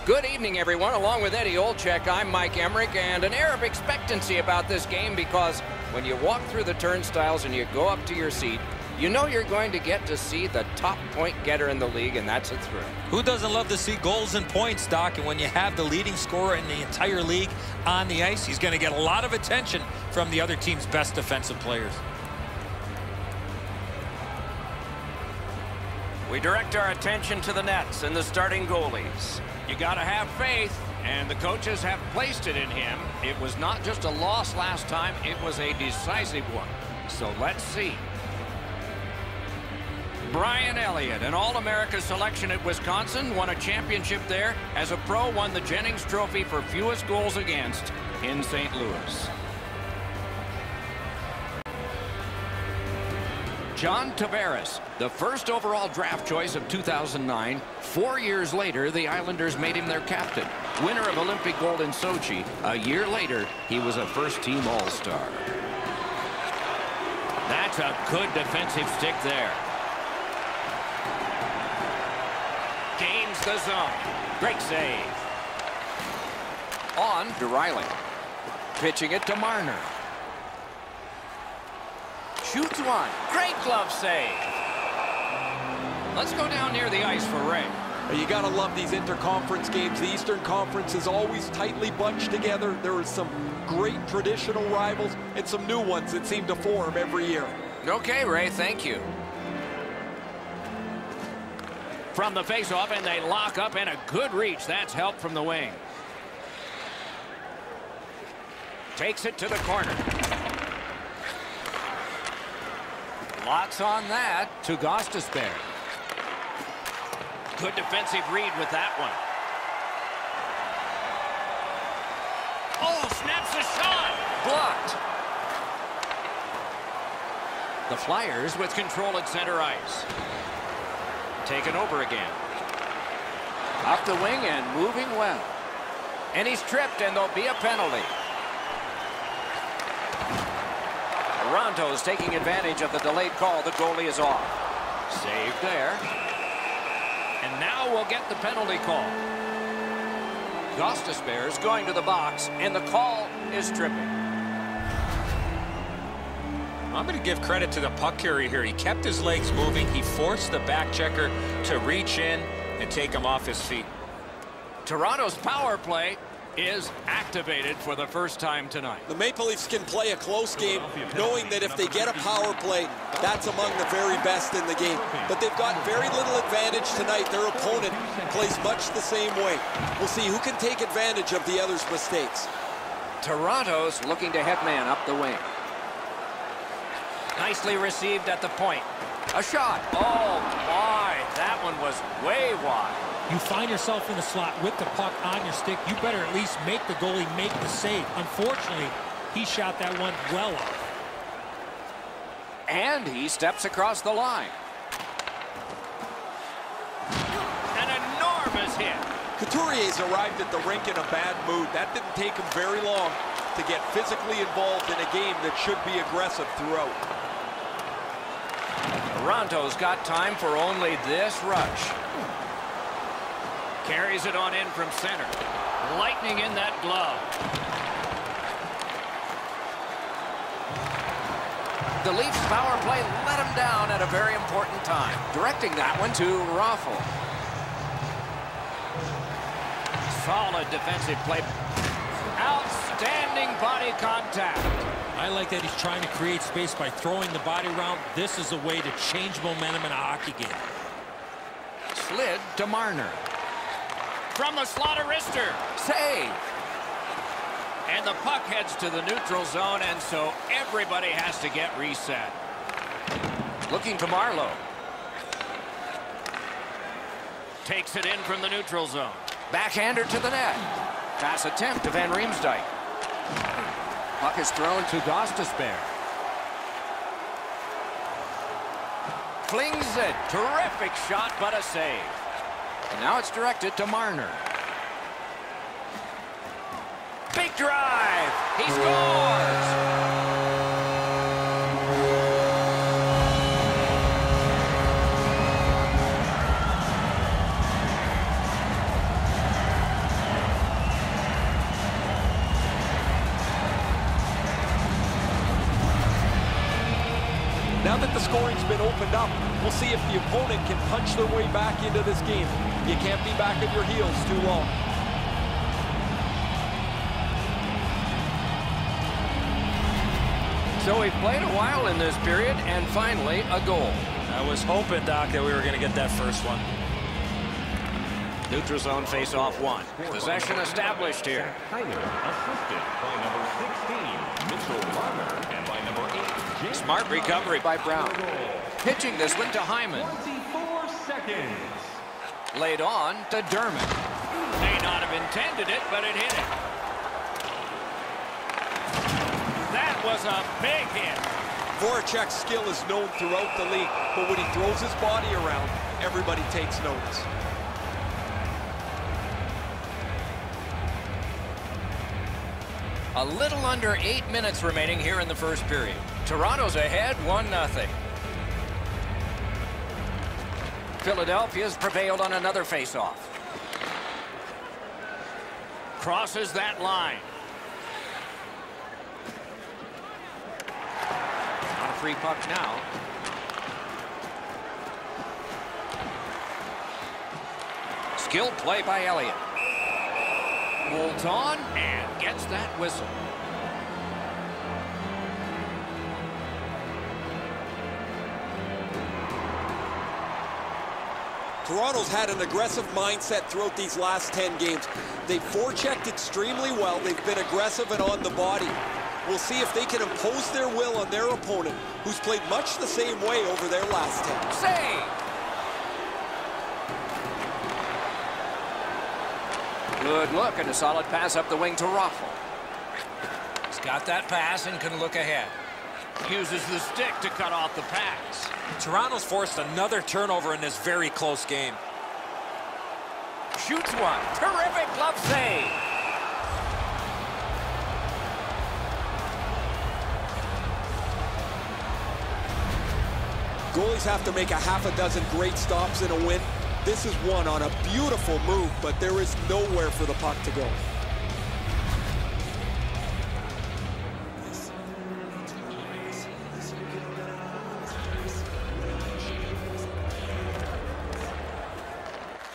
Good evening, everyone. Along with Eddie Olczyk, I'm Mike Emmerich, and an air of expectancy about this game because when you walk through the turnstiles and you go up to your seat, you know you're going to get to see the top point getter in the league, and that's a thrill. Who doesn't love to see goals and points, Doc? And when you have the leading scorer in the entire league on the ice, he's going to get a lot of attention from the other team's best defensive players. We direct our attention to the nets and the starting goalies. You got to have faith, and the coaches have placed it in him. It was not just a loss last time, it was a decisive one. So let's see. Brian Elliott, an All-America selection at Wisconsin, won a championship there. As a pro, won the Jennings Trophy for fewest goals against in St. Louis. John Tavares, the first overall draft choice of 2009. 4 years later, the Islanders made him their captain. Winner of Olympic gold in Sochi. A year later, he was a first-team All-Star. That's a good defensive stick there. Gains the zone. Great save. On to Riley. Pitching it to Marner. Shoots one. Great glove save. Let's go down near the ice for Ray. You got to love these interconference games. The Eastern Conference is always tightly bunched together. There are some great traditional rivals and some new ones that seem to form every year. Okay, Ray, thank you. From the faceoff, and they lock up, and a good reach. That's help from the wing. Takes it to the corner. Lots on that to Gostisbehere. Good defensive read with that one. Oh, snaps a shot. Blocked. The Flyers with control at center ice. Taken over again. Up the wing and moving well. And he's tripped, and there'll be a penalty. Toronto's taking advantage of the delayed call. The goalie is off. Saved there. And now we'll get the penalty call. Gostisbehere is going to the box, and the call is tripping. I'm going to give credit to the puck carrier here. He kept his legs moving. He forced the back checker to reach in and take him off his feet. Toronto's power play is activated for the first time tonight. The Maple Leafs can play a close game knowing that if they get a power play, that's among the very best in the game. But they've got very little advantage tonight. Their opponent plays much the same way. We'll see who can take advantage of the other's mistakes. Toronto's looking to head man up the wing. Nicely received at the point. A shot. Oh, my. That one was way wide. You find yourself in the slot with the puck on your stick, you better at least make the goalie make the save. Unfortunately, he shot that one well off. And he steps across the line. An enormous hit. Couturier's arrived at the rink in a bad mood. That didn't take him very long to get physically involved in a game that should be aggressive throughout. Toronto's got time for only this rush. Carries it on in from center. Lightning in that glove. The Leafs power play let him down at a very important time. Directing that one to Raffl. Solid defensive play. Outstanding body contact. I like that he's trying to create space by throwing the body around. This is a way to change momentum in a hockey game. Slid to Marner. From the slot of wrister. Save. And the puck heads to the neutral zone, and so everybody has to get reset. Looking to Marlowe. Takes it in from the neutral zone. Backhander to the net. Pass attempt to Van Riemsdyk. Puck is thrown to Gostisbehere. Flings it. Terrific shot, but a save. And now it's directed to Marner. Big drive. He scores. scoring's been opened up. We'll see if the opponent can punch their way back into this game. You can't be back on your heels too long. So we've played a while in this period, and finally a goal. I was hoping, Doc, that we were going to get that first one. Neutral zone face-off one. Possession established here. Assisted by number 16, Mitchell Marner, and by number 8, James. Smart recovery by Brown. Pitching this one to Hyman. 24 seconds. Laid on to Dermott. May not have intended it, but it hit it. That was a big hit. Voracek's skill is known throughout the league, but when he throws his body around, everybody takes notice. A little under 8 minutes remaining here in the first period. Toronto's ahead 1-0. Philadelphia's prevailed on another face-off. Crosses that line. On a free puck now. Skilled play by Elliott. Holds on and gets that whistle. Toronto's had an aggressive mindset throughout these last 10 games. They've forechecked extremely well. They've been aggressive and on the body. We'll see if they can impose their will on their opponent, who's played much the same way over their last 10. Save! Good look and a solid pass up the wing to Raffl. He's got that pass and can look ahead. Uses the stick to cut off the pass. Toronto's forced another turnover in this very close game. Shoots one. Terrific glove save. Goalies have to make a half a dozen great stops in a win. This is one on a beautiful move, but there is nowhere for the puck to go.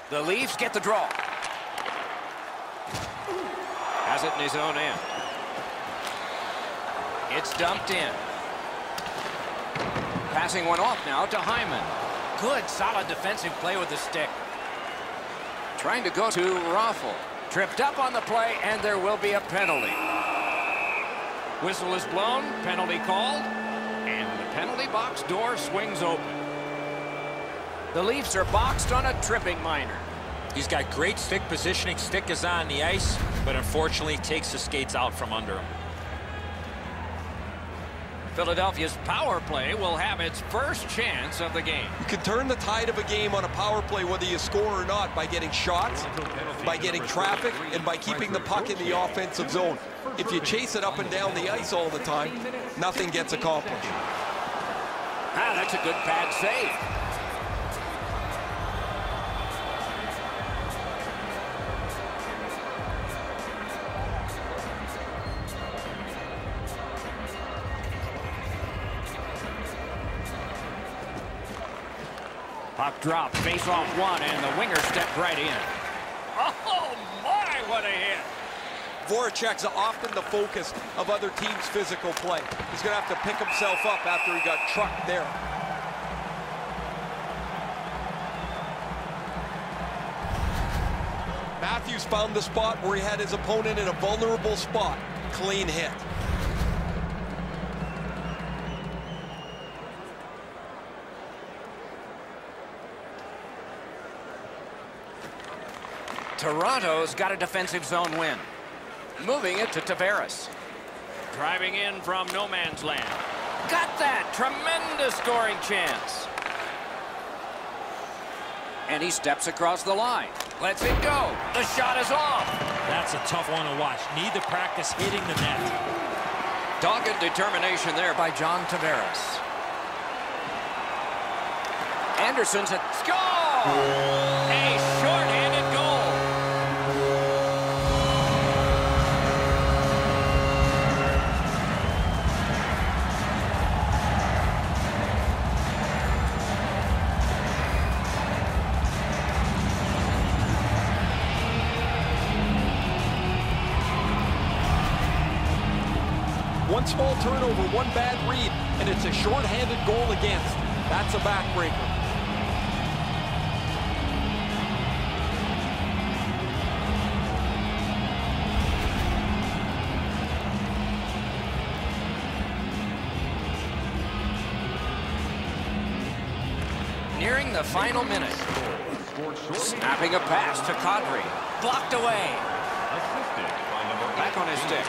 The Leafs get the draw. Has it in his own end. It's dumped in. Passing one off now to Hyman. Good, solid defensive play with the stick. Trying to go to Raffl. Tripped up on the play, and there will be a penalty. Whistle is blown, penalty called, and the penalty box door swings open. The Leafs are boxed on a tripping minor. He's got great stick positioning. Stick is on the ice, but unfortunately takes the skates out from under him. Philadelphia's power play will have its first chance of the game. You can turn the tide of a game on a power play whether you score or not by getting shots, by getting traffic, and by keeping the puck in the offensive zone. If you chase it up and down the ice all the time, nothing gets accomplished. Ah, that's a good pad save. Puck drop, face off one, and the winger stepped right in. Oh my, what a hit! Voracek's often the focus of other teams' physical play. He's going to have to pick himself up after he got trucked there. Matthews found the spot where he had his opponent in a vulnerable spot. Clean hit. Toronto's got a defensive zone win. Moving it to Tavares. Driving in from no man's land. Got that! Tremendous scoring chance. And he steps across the line. Lets it go. The shot is off. That's a tough one to watch. Need to practice hitting the net. Dogged determination there by John Tavares. Anderson's at score! A short-handed goal. One small turnover, one bad read, and it's a shorthanded goal against. That's a backbreaker. Nearing the final minute. Snapping a pass to Kadri. Blocked away. Back on his stick.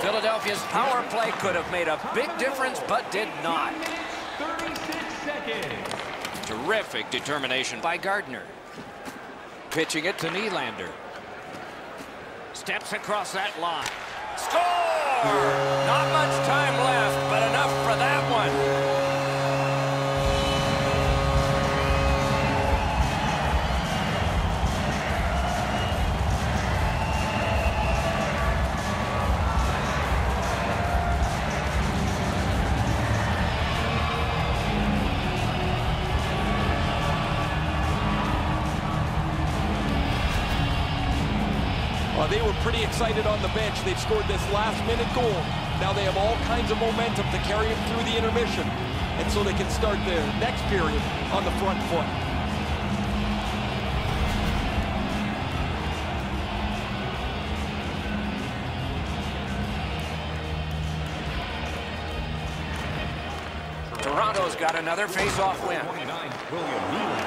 Philadelphia's power play could have made a big difference, but did not. 36 seconds. Terrific determination by Gardner. Pitching it to Nylander. Steps across that line. Score! Not much time left, but enough for that one. They were pretty excited on the bench. They've scored this last-minute goal. Now they have all kinds of momentum to carry them through the intermission, and so they can start the next period on the front foot. Toronto's got another face-off win.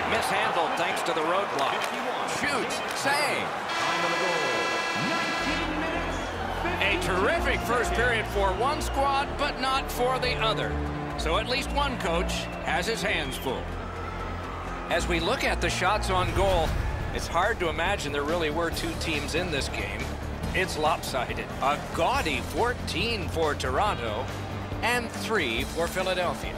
Mishandled thanks to the roadblock. Shoots, save. A terrific first period for one squad, but not for the other. So at least one coach has his hands full. As we look at the shots on goal, it's hard to imagine there really were two teams in this game. It's lopsided. A gaudy 14 for Toronto and 3 for Philadelphia.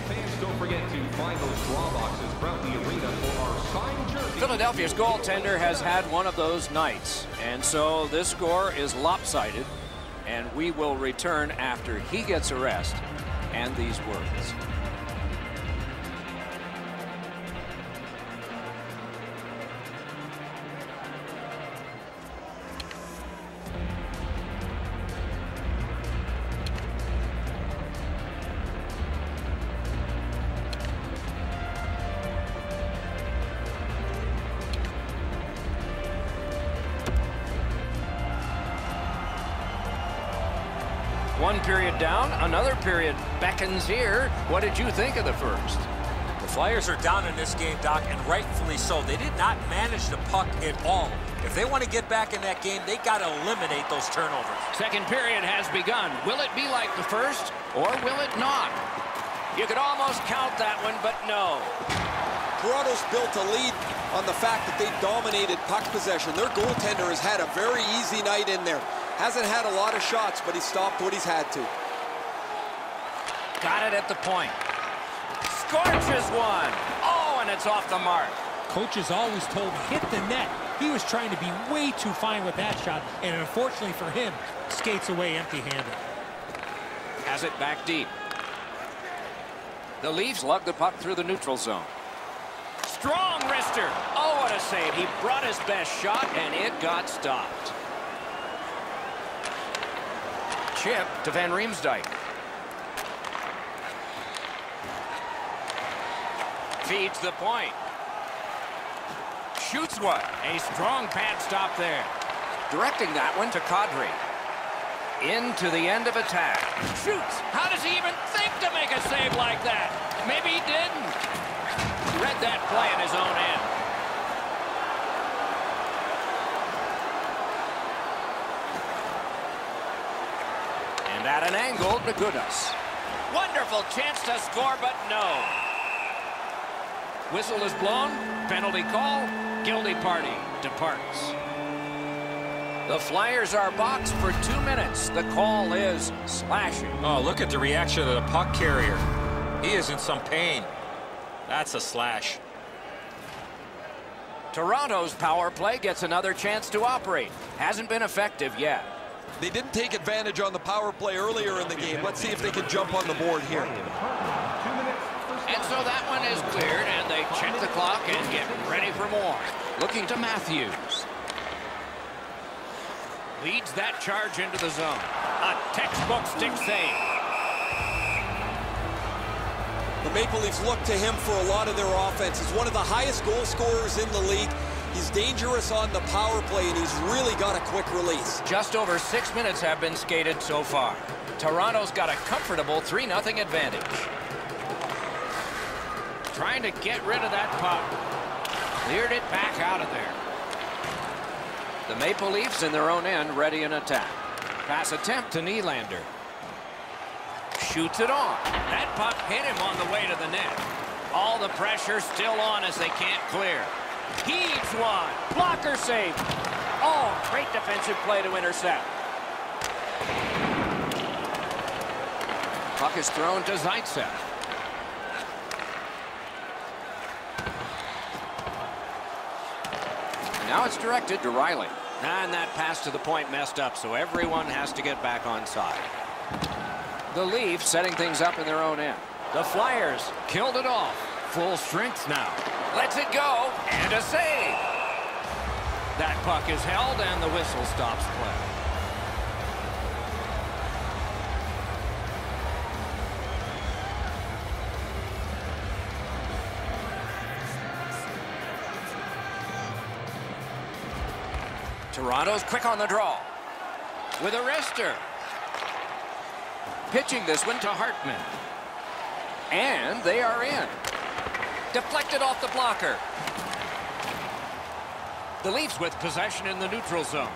Fans, don't forget to find those draw boxes throughout the arena for our signed jerseys. Philadelphia's goaltender has had one of those nights, and so this score is lopsided, and we will return after he gets a rest and these words. One period down, another period beckons here. What did you think of the first? The Flyers are down in this game, Doc, and rightfully so. They did not manage the puck at all. If they want to get back in that game, they got to eliminate those turnovers. Second period has begun. Will it be like the first, or will it not? You could almost count that one, but no. Toronto's built a lead on the fact that they dominated puck possession. Their goaltender has had a very easy night in there. Hasn't had a lot of shots, but he stopped what he's had to. Got it at the point. Scorches one. Oh, and it's off the mark. Coaches always told hit the net. He was trying to be way too fine with that shot, and unfortunately for him, skates away empty-handed. Has it back deep. The Leafs lug the puck through the neutral zone. Strong wrister. Oh, what a save. He brought his best shot, and it got stopped. Chip to Van Riemsdyk. Feeds the point. Shoots one. A strong pad stop there. Directing that one to Kadri. Into the end of attack. Shoots. How does he even think to make a save like that? Maybe he didn't. Read that play in his own end. And at an angle to Gudas. Wonderful chance to score, but no. Whistle is blown. Penalty call. Guilty party departs. The Flyers are boxed for 2 minutes. The call is slashing. Oh, look at the reaction of the puck carrier. He is in some pain. That's a slash. Toronto's power play gets another chance to operate. Hasn't been effective yet. They didn't take advantage on the power play earlier in the game. Let's see if they can jump on the board here. And so that one is cleared, and they check the clock and get ready for more. Looking to Matthews. Leads that charge into the zone. A textbook stick save. The Maple Leafs look to him for a lot of their offense. He's one of the highest goal scorers in the league. He's dangerous on the power play, and he's really got a quick release. Just over 6 minutes have been skated so far. Toronto's got a comfortable 3-0 advantage. Trying to get rid of that puck. Cleared it back out of there. The Maple Leafs in their own end, ready in attack. Pass attempt to Nylander. Shoots it on. That puck hit him on the way to the net. All the pressure still on as they can't clear. Heaves one. Blocker save. Oh, great defensive play to intercept. Puck is thrown to Zaitsev. And now it's directed to Riley. And that pass to the point messed up, so everyone has to get back on side. The Leafs setting things up in their own end. The Flyers killed it off. Full strength now. Lets it go, and a save. That puck is held, and the whistle stops play. Toronto's quick on the draw. With a wrister. Pitching this one to Hartman. And they are in. Deflected off the blocker. The Leafs with possession in the neutral zone.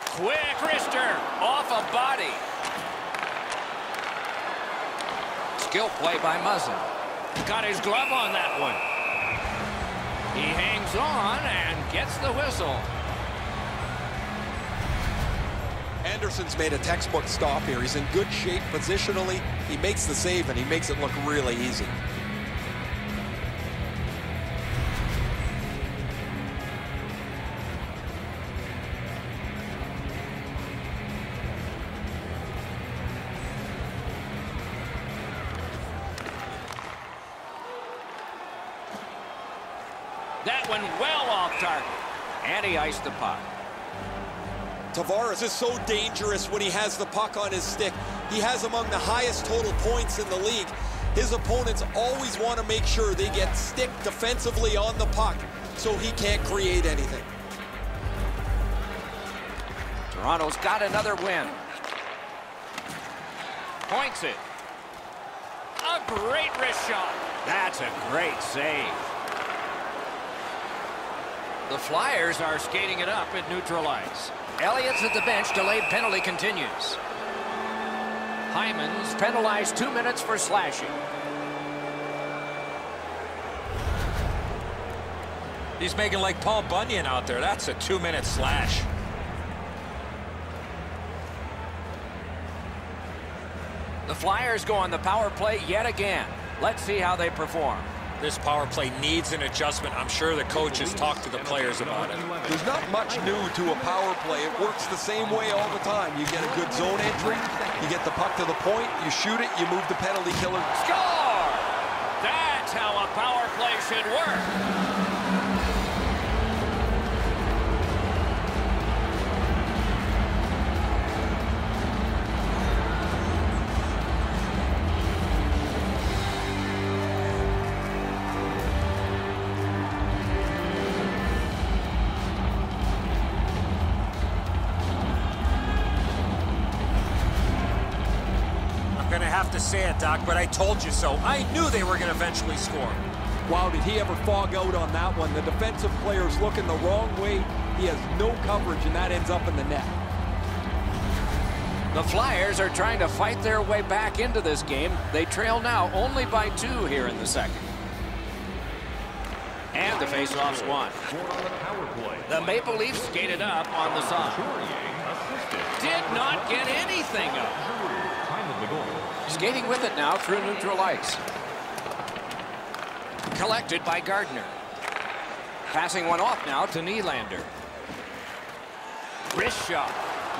Quick wrister off a body. Skill play by Muzzin. Got his glove on that one. He hangs on and gets the whistle. Anderson's made a textbook stop here. He's in good shape positionally. He makes the save, and he makes it look really easy. That one well off target. And he iced the puck. Tavares is so dangerous when he has the puck on his stick. He has among the highest total points in the league. His opponents always want to make sure they get stick defensively on the puck so he can't create anything. Toronto's got another win. Points it. A great wrist shot. That's a great save. The Flyers are skating it up at neutral ice. Elliott's at the bench. Delayed penalty continues. Hyman's penalized 2 minutes for slashing. He's making like Paul Bunyan out there. That's a 2-minute slash. The Flyers go on the power play yet again. Let's see how they perform. This power play needs an adjustment. I'm sure the coaches talk to the players about it. There's not much new to a power play. It works the same way all the time. You get a good zone entry, you get the puck to the point, you shoot it, you move the penalty killer. Score! That's how a power play should work. To say it, Doc, but I told you so. I knew they were going to eventually score. Wow, did he ever fog out on that one? The defensive player's looking the wrong way. He has no coverage, and that ends up in the net. The Flyers are trying to fight their way back into this game. They trail now only by 2 here in the second. And the faceoff's won. The Maple Leafs skated up on the side. Did not get anything up. Skating with it now through neutral ice. Collected by Gardner. Passing one off now to Nylander. Wrist shot.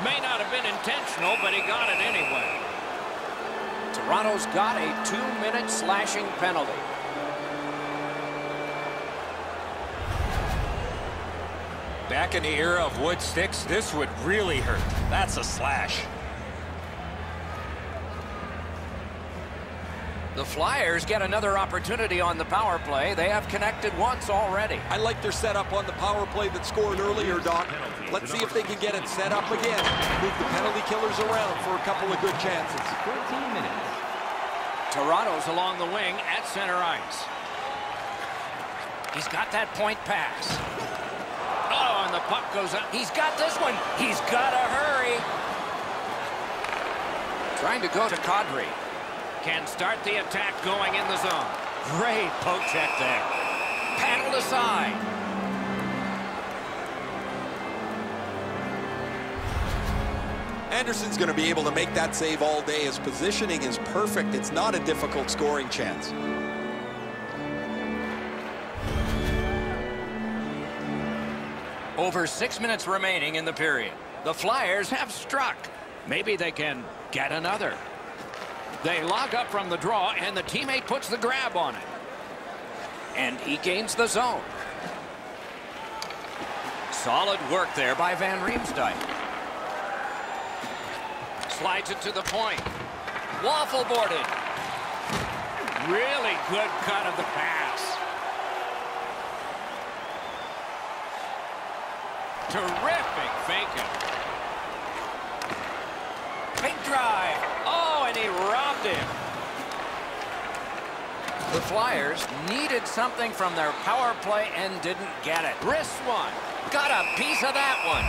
May not have been intentional, but he got it anyway. Toronto's got a 2-minute slashing penalty. Back in the era of wood sticks, this would really hurt. That's a slash. The Flyers get another opportunity on the power play. They have connected once already. I like their setup on the power play that scored earlier, Doc. Let's see if they can get it set up again. Move the penalty killers around for a couple of good chances. 14 minutes. Toronto's along the wing at center ice. He's got that point pass. Oh, and the puck goes up. He's got this one. He's got to hurry. Trying to go to Kadri. Can start the attack going in the zone. Great poke check there. Paddled aside. Anderson's going to be able to make that save all day. His positioning is perfect. It's not a difficult scoring chance. Over 6 minutes remaining in the period. The Flyers have struck. Maybe they can get another. They log up from the draw, and the teammate puts the grab on it. And he gains the zone. Solid work there by Van Riemsdyk. Slides it to the point. Waffle boarded. Really good cut of the pass. Terrific faking. Big drive. Oh, and he robbed him. The Flyers needed something from their power play and didn't get it. Wrist one. Got a piece of that one.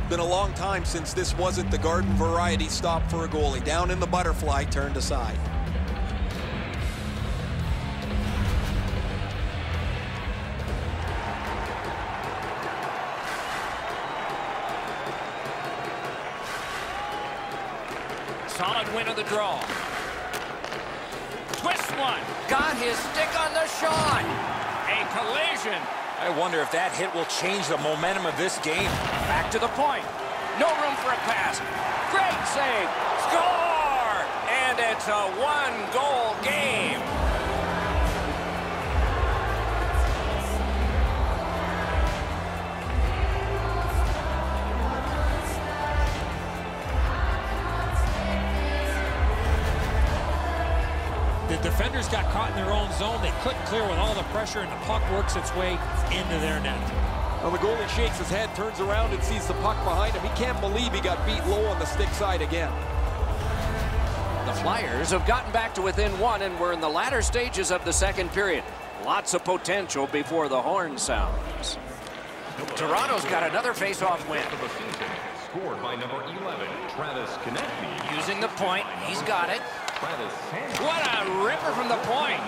Been a long time since this wasn't the garden variety stop for a goalie. Down in the butterfly, turned aside. Solid win of the draw. Twist one. Got his stick on the shot. A collision. I wonder if that hit will change the momentum of this game. Back to the point. No room for a pass. Great save. Score! And it's a one-goal game. The defenders got caught in their own zone. They couldn't clear with all the pressure, and the puck works its way into their net. Well, the goalie shakes his head, turns around, and sees the puck behind him. He can't believe he got beat low on the stick side again. The Flyers have gotten back to within one, and we're in the latter stages of the second period. Lots of potential before the horn sounds. Toronto's got another face-off win. Of the season, scored by number 11, Travis Konecny. Using the point, he's got it. Travis Sands. What a ripper from the point.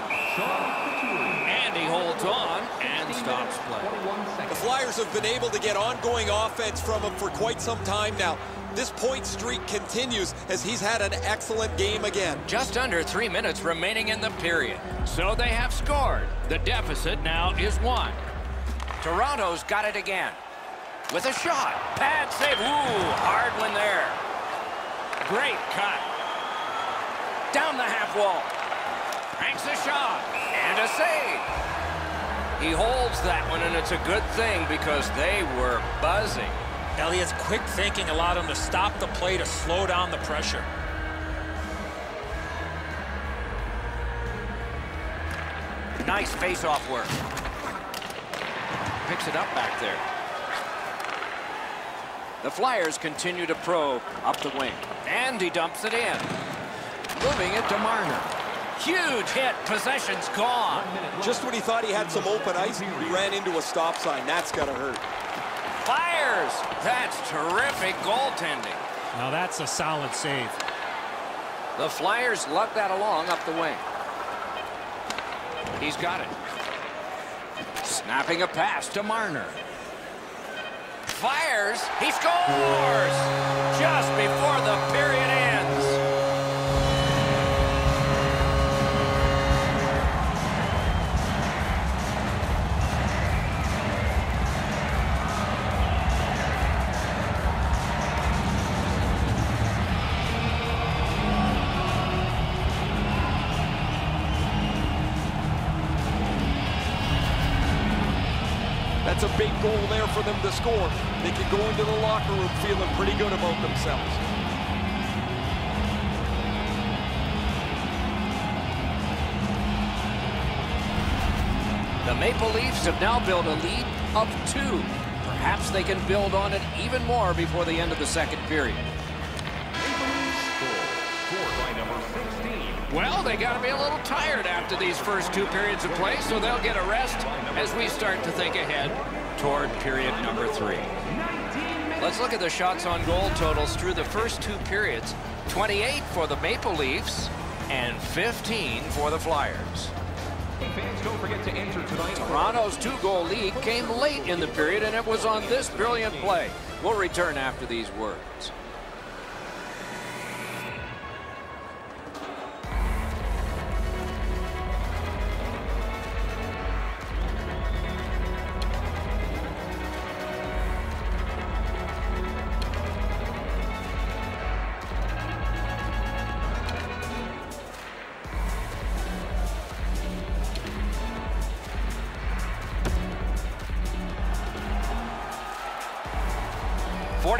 And he holds on and stops play. The Flyers have been able to get ongoing offense from him for quite some time now. This point streak continues as he's had an excellent game again. Just under 3 minutes remaining in the period. So they have scored. The deficit now is 1. Toronto's got it again. With a shot. Pad save. Ooh, hard one there. Great cut. Down the half wall. Cranks a shot. And a save. He holds that one, and it's a good thing because they were buzzing. Elliott's quick thinking allowed him to stop the play to slow down the pressure. Nice face-off work. Picks it up back there. The Flyers continue to probe up the wing. And he dumps it in. Moving it to Marner. Huge hit. Possession's gone. Just when he thought he had some open ice, he ran into a stop sign. That's gotta hurt. Fires. That's terrific goaltending. Now that's a solid save. The Flyers lug that along up the wing. He's got it. Snapping a pass to Marner. Fires. He scores! Just before the period ends. That's a big goal there for them to score. They can go into the locker room feeling pretty good about themselves. The Maple Leafs have now built a lead of 2. Perhaps they can build on it even more before the end of the second period. Well, they got to be a little tired after these first 2 periods of play, so they'll get a rest as we start to think ahead toward period number 3. Let's look at the shots on goal totals through the first 2 periods. 28 for the Maple Leafs and 15 for the Flyers. Fans, don't forget to enter tonight. Toronto's 2-goal lead came late in the period, and it was on this brilliant play. We'll return after these words.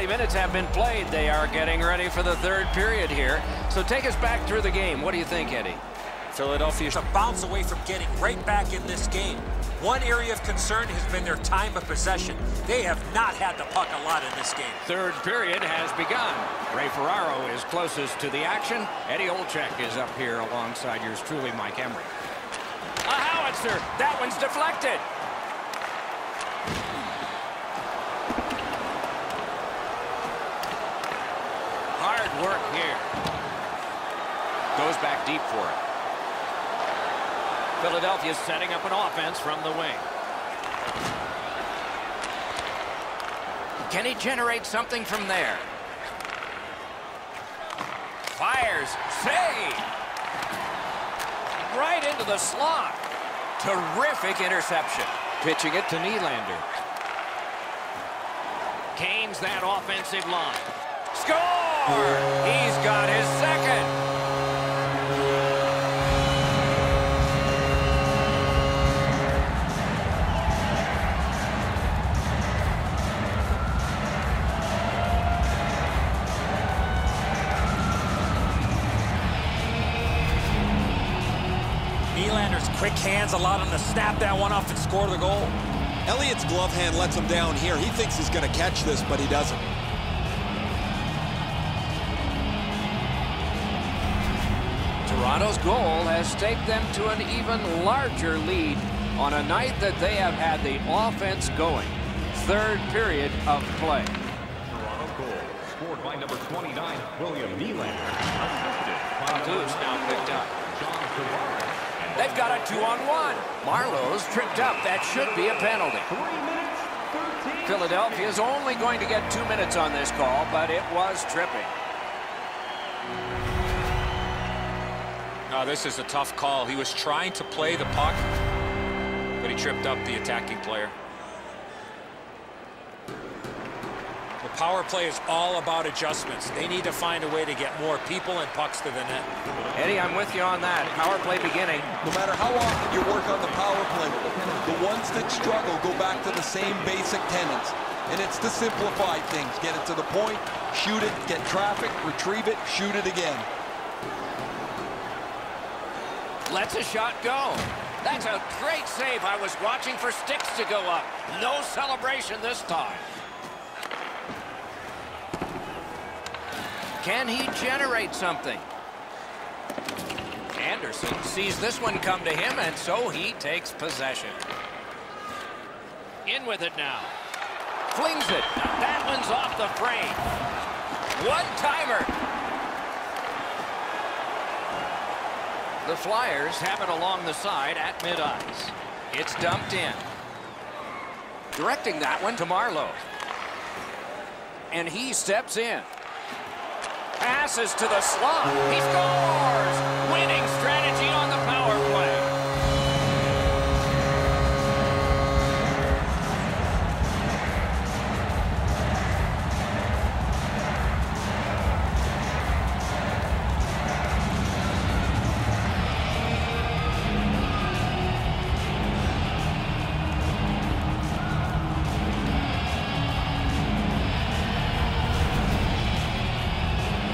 Minutes have been played. They are getting ready for the third period here. So take us back through the game. What do you think, Eddie? Philadelphia's a bounce away from getting right back in this game. One area of concern has been their time of possession. They have not had the puck a lot in this game. Third period has begun. Ray Ferraro is closest to the action. Eddie Olczyk is up here alongside yours truly, Mike Emery. A howitzer. That one's deflected. Work here. Goes back deep for it. Philadelphia's setting up an offense from the wing. Can he generate something from there? Fires. Save. Right into the slot. Terrific interception. Pitching it to Nylander. Gains that offensive line. Score! He's got his second. Nylander's quick hands allowed him to snap that one off and score the goal. Elliott's glove hand lets him down here. He thinks he's going to catch this, but he doesn't. Toronto's goal has taken them to an even larger lead on a night that they have had the offense going. Third period of play. Toronto goal scored by number 29, William Nylander. Assisted by Who's now picked up. John Tavares. They've got a 2-on-1. Marlowe's tripped up. That should be a penalty. 3 minutes, 13. Philadelphia's only going to get 2 minutes on this call, but it was tripping. Oh, this is a tough call. He was trying to play the puck, but he tripped up the attacking player. The power play is all about adjustments. They need to find a way to get more people and pucks to the net. Eddie, I'm with you on that. Power play beginning. No matter how often you work on the power play, the ones that struggle go back to the same basic tenets. And it's to simplify things. Get it to the point, shoot it, get traffic, retrieve it, shoot it again. Lets a shot go. That's a great save. I was watching for sticks to go up. No celebration this time. Can he generate something? Anderson sees this one come to him, and so he takes possession. In with it now. Flings it. That one's off the frame. One-timer. The Flyers have it along the side at mid-ice. It's dumped in. Directing that one to Marlowe. And he steps in. Passes to the slot. He scores! Winning strategy on the power play.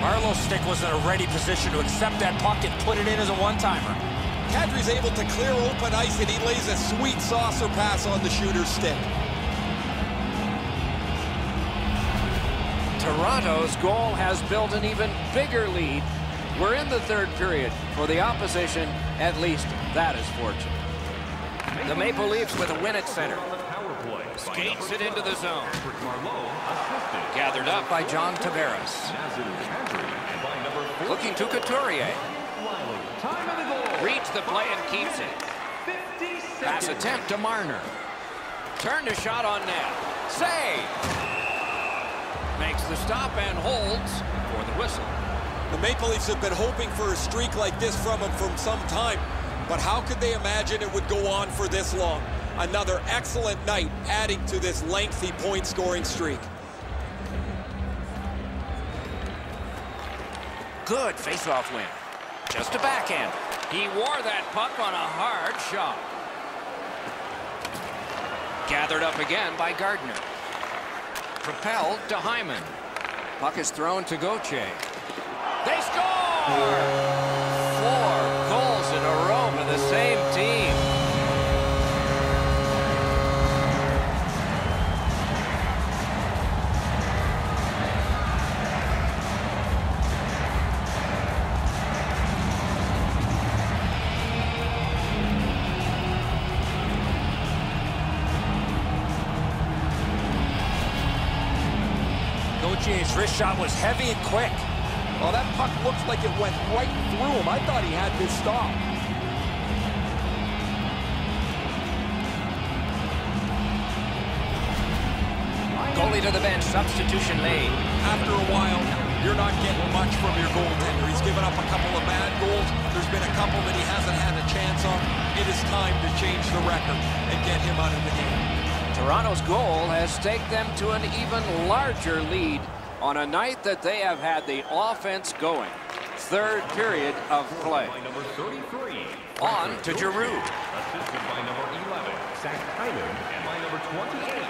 Marlowe's stick was in a ready position to accept that puck and put it in as a one-timer. Kadri's able to clear open ice, and he lays a sweet saucer pass on the shooter's stick. Toronto's goal has built an even bigger lead. We're in the third period. For the opposition, at least that is fortunate. The Maple Leafs with a win at center. Skates it into the zone. Gathered up by John Tavares. Looking to Couturier. Reads the play and keeps it. Pass attempt to Marner. Turned a shot on net. Save! Makes the stop and holds for the whistle. The Maple Leafs have been hoping for a streak like this from him for some time, but how could they imagine it would go on for this long? Another excellent night adding to this lengthy point-scoring streak. Good face-off win. Just a backhand. He wore that puck on a hard shot. Gathered up again by Gardner. Propelled to Hyman. Puck is thrown to Gauthier. They score! 4 goals in a row for the same team. Gautier's wrist shot was heavy and quick. Well, that puck looks like it went right through him. I thought he had this stop. Goalie to the bench. Substitution made. After a while, you're not getting much from your goaltender. He's given up a couple of bad goals. There's been a couple that he hasn't had a chance on. It is time to change the record and get him out of the game. Toronto's goal has taken them to an even larger lead on a night that they have had the offense going. Third period of play. Number 33. On to Giroux. Assisted by number 11, Zach Hyman, and by number 28,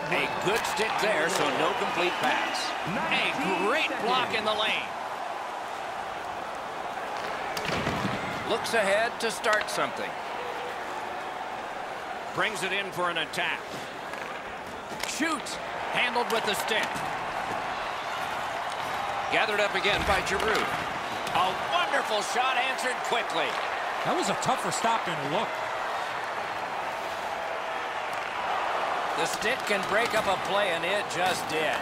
A good stick there, so no complete pass. A great block in the lane. Looks ahead to start something. Brings it in for an attack. Shoots. Handled with the stick. Gathered up again by Giroux. A wonderful shot answered quickly. That was a tougher stop than it looked. The stick can break up a play, and it just did.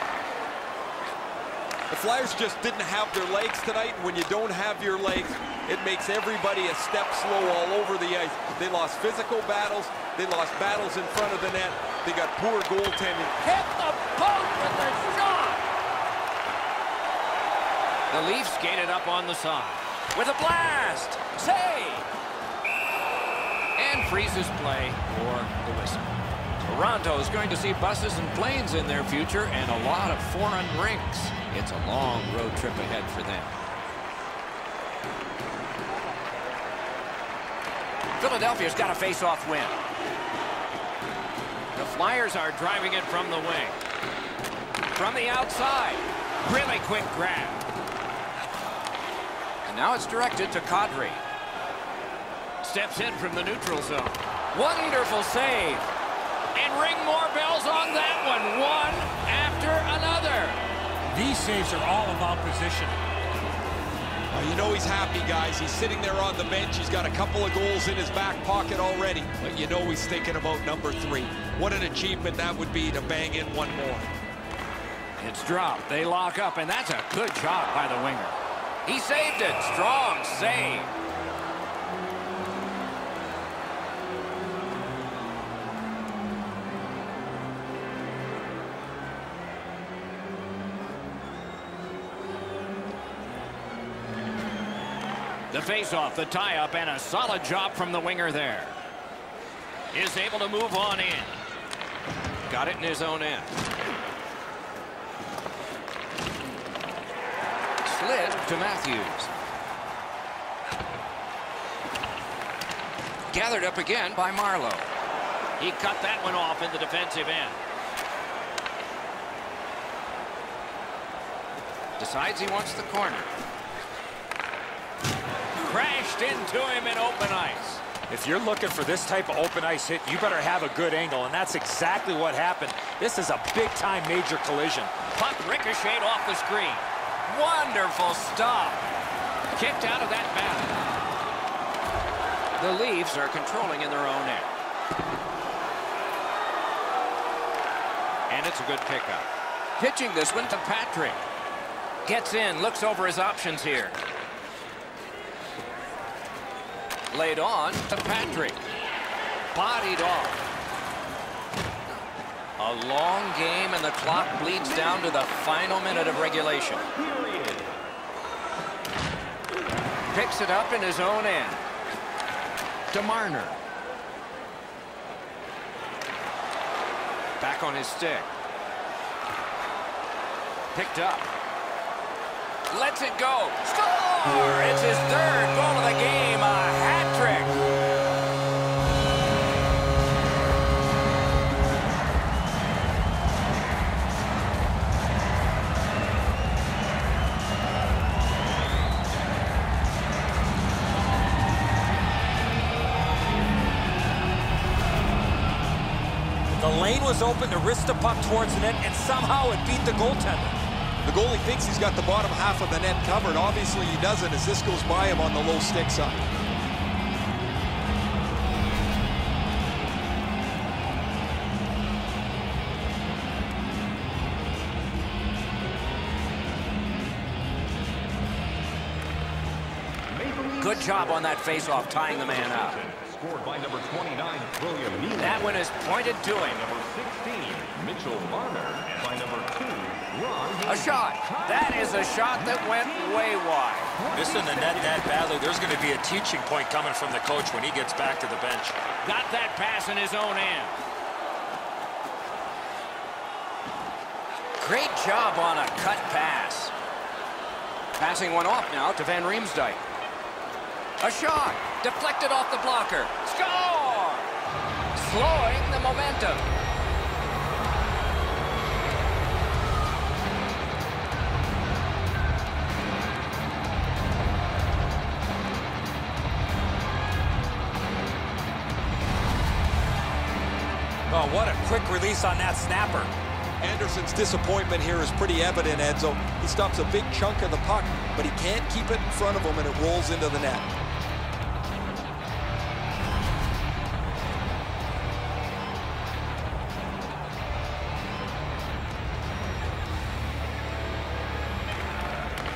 The Flyers just didn't have their legs tonight. When you don't have your legs, it makes everybody a step slow all over the ice. They lost physical battles. They lost battles in front of the net. They got poor goaltending. Hit the post with the shot. The Leafs skated up on the side with a blast. Save. And freezes play for the whistle. Toronto is going to see buses and planes in their future and a lot of foreign rinks. It's a long road trip ahead for them. Philadelphia's got a face-off win. The Flyers are driving it from the wing. From the outside. Really quick grab. And now it's directed to Kadri. Steps in from the neutral zone. Wonderful save. And ring more bells on that one. One after another. These saves are all about position. You know he's happy, guys. He's sitting there on the bench. He's got a couple of goals in his back pocket already. But you know he's thinking about number 3. What an achievement that would be to bang in one more. It's dropped. They lock up, and that's a good shot by the winger. He saved it. Strong save. The face-off, the tie-up, and a solid job from the winger there. Is able to move on in. Got it in his own end. Slid to Matthews. Gathered up again by Marlowe. He cut that one off in the defensive end. Decides he wants the corner. Crashed into him in open ice. If you're looking for this type of open ice hit, you better have a good angle, and that's exactly what happened. This is a big-time major collision. Puck ricocheted off the screen. Wonderful stop. Kicked out of that battle. The Leafs are controlling in their own end. And it's a good pickup. Pitching this one to Patrick. Gets in, looks over his options here. Laid on to Patrick. Bodied off. A long game, and the clock bleeds down to the final minute of regulation. Picks it up in his own end. To Marner. Back on his stick. Picked up. Lets it go. Score! It's his third goal of the game. A hat trick. The lane was open to wrist the puck towards the net, and somehow it beat the goaltender. The goalie thinks he's got the bottom half of the net covered. Obviously he doesn't, as this goes by him on the low stick side. Good job on that faceoff, tying the man up. Scored by number 29, William Neal. That one is pointed to him. Number 16, Mitchell Marner. And by number 2, Ron. A shot. That is a shot that went way wide. This in the net battle, there's going to be a teaching point coming from the coach when he gets back to the bench. Got that pass in his own end. Great job on a cut pass. Passing one off now to Van Riemsdyk. A shot. Deflected off the blocker. Score! Slowing the momentum. Oh, what a quick release on that snapper. Anderson's disappointment here is pretty evident, Edzo. He stops a big chunk of the puck, but he can't keep it in front of him, and it rolls into the net.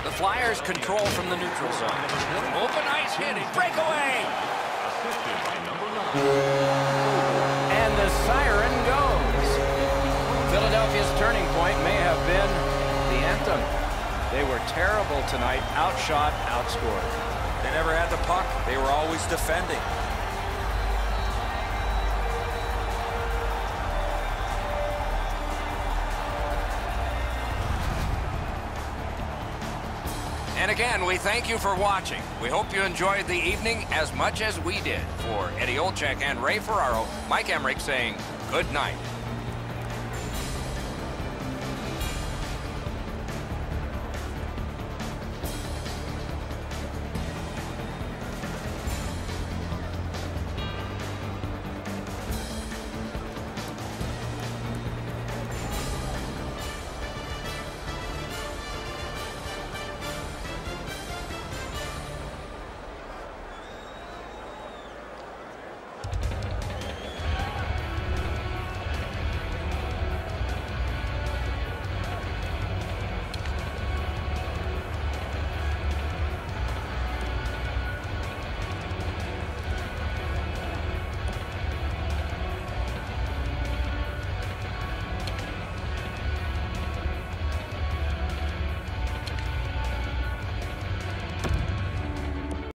The Flyers control from the neutral zone. Open ice hitting. Breakaway! Assisted by number 9. And the siren goes. Philadelphia's turning point may have been the anthem. They were terrible tonight. Outshot, outscored. They never had the puck. They were always defending. And again, we thank you for watching. We hope you enjoyed the evening as much as we did. For Eddie Olczyk and Ray Ferraro, Mike Emmerich saying good night.